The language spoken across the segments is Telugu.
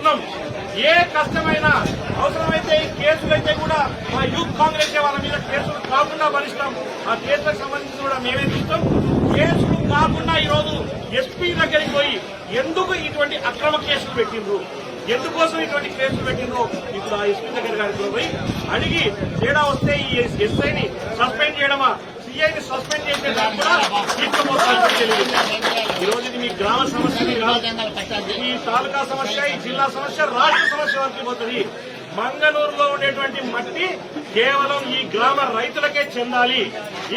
చేస్తున్నాం. ఏ కష్టమైనా అవసరమైతే కేసులైతే కూడా మా యూత్ కాంగ్రెస్ వాళ్ళ మీద కేసులు కాకుండా భరిస్తాం. ఆ కేసులకు సంబంధించి కూడా మేమే చూస్తాం. కేసులు కాకుండా ఈరోజు ఎస్పీ దగ్గరికి పోయి ఎందుకు ఇటువంటి అక్రమ కేసులు పెట్టిండ్రు, ఎందుకోసం ఇటువంటి కేసులు పెట్టిండ్రు ఇప్పుడు ఆ ఎస్పీ దగ్గర పోయి అడిగి తేడా వస్తే ఈ ఎస్ఐని సస్పెండ్ చేయడమా, సిఐని సస్పెండ్ చేసే కూడా ఈ రోజు ఇది మీ గ్రామ సమస్య కాదు, ఈ తాలూకా సమస్య, ఈ జిల్లా సమస్య, రాష్ట్ర సమస్య వరకు పోతుంది. మంగళూరులో ఉండేటువంటి మట్టి కేవలం ఈ గ్రామ రైతులకే చెందాలి.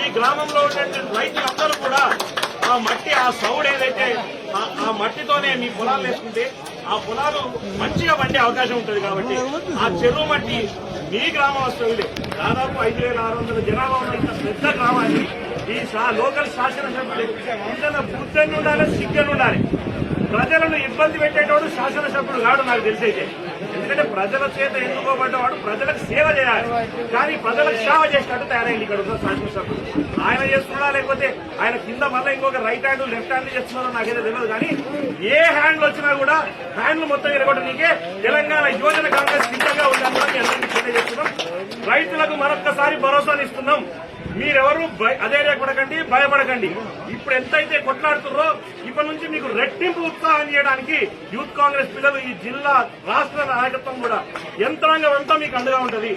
ఈ గ్రామంలో ఉండేటువంటి రైతులందరూ కూడా ఆ మట్టి, ఆ సౌడ్ ఏదైతే ఆ మట్టితోనే మీ పొలాలు వేసుకుంటే ఆ పొలాలు మంచిగా పండే అవకాశం ఉంటుంది. కాబట్టి ఆ చెరువు మట్టి మీ గ్రామం వస్తుంది. దాదాపు 5,600 జనాభా ఉన్న ఇంత పెద్ద గ్రామాన్ని ఈ లోకల్ శాసనసభ్యులు ఇంత బుద్ధని ఉండాలి, సిగ్గని ఉండాలి. ప్రజలను ఇబ్బంది పెట్టేటోడు శాసనసభ్యుడు కాడు నాకు తెలిసైతే. ఎందుకంటే ప్రజల చేత ఎన్నుకోబడ్డవాడు ప్రజలకు సేవ చేయాలి, కానీ ప్రజలకు సేవ చేసినట్టు తయారైంది ఇక్కడ ఉన్న శాసనసభ్యుడు. ఆయన చేస్తున్నాడా లేకపోతే ఆయన కింద మళ్ళీ ఇంకొక రైట్ హ్యాండ్ లెఫ్ట్ హ్యాండ్ చేస్తున్నారో నాకైతే తెలియదు. కానీ ఏ హ్యాండ్లు వచ్చినా కూడా హ్యాండ్లు మొత్తం ఎరగొట్టడానికే తెలంగాణ యువజన కాంగ్రెస్ సిద్ధంగా ఉందని కూడా మీ అందరికీ తెలియజేస్తున్నాం. రైతులకు మరొక్కసారి భరోసానిస్తున్నాం. మీరెవరు అధైర్యపడకండి, భయపడకండి. ఇప్పుడు ఎంతైతే కొట్లాడుతున్నారో ఇప్పటి నుంచి మీకు రెట్టింపు ఉత్సాహం చేయడానికి యూత్ కాంగ్రెస్ పిల్లలు, ఈ జిల్లా రాష్ట్ర నాయకత్వం కూడా యంత్రాంగం అంతా మీకు అండగా ఉంటది.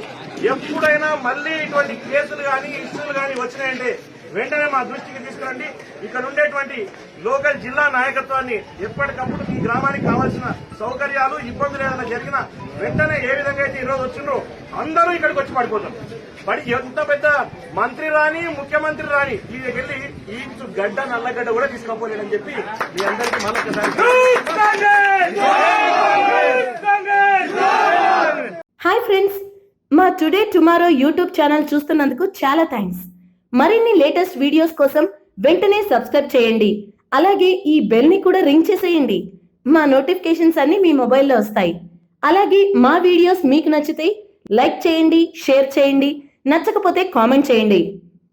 ఎప్పుడైనా మళ్లీ ఇటువంటి కేసులు కానీ ఇష్యూలు కానీ వచ్చినాయంటే వెంటనే మా దృష్టికి తీసుకురండి. ఇక్కడ ఉండేటువంటి లోకల్ జిల్లా నాయకత్వాన్ని ఎప్పటికప్పుడు ఈ గ్రామానికి కావాల్సిన సౌకర్యాలు, ఇబ్బందులు ఏదైనా జరిగినా వెంటనే ఏ విధంగా అయితే ఈరోజు వచ్చిండ్రో అందరూ ఇక్కడికి వచ్చి పడిపోతాం. పడి ఎంత పెద్ద మంత్రి రాని, ముఖ్యమంత్రి రాని ఈ వెళ్ళి ఈ గడ్డ నల్లగడ్డ కూడా తీసుకోపోలేడని చెప్పి మీ అందరికీ మళ్ళొకసారి హాయ్ ఫ్రెండ్స్, మా టుడే టుమారో యూట్యూబ్ ఛానల్ చూస్తున్నందుకు చాలా థ్యాంక్స్. మరిన్ని లేటెస్ట్ వీడియోస్ కోసం వెంటనే సబ్స్క్రైబ్ చేయండి. అలాగే ఈ బెల్ ని కూడా రింగ్ చేసేయండి. మా నోటిఫికేషన్స్ అన్ని మీ మొబైల్లో వస్తాయి. అలాగే మా వీడియోస్ మీకు నచ్చితే లైక్ చేయండి, షేర్ చేయండి, నచ్చకపోతే కామెంట్ చేయండి.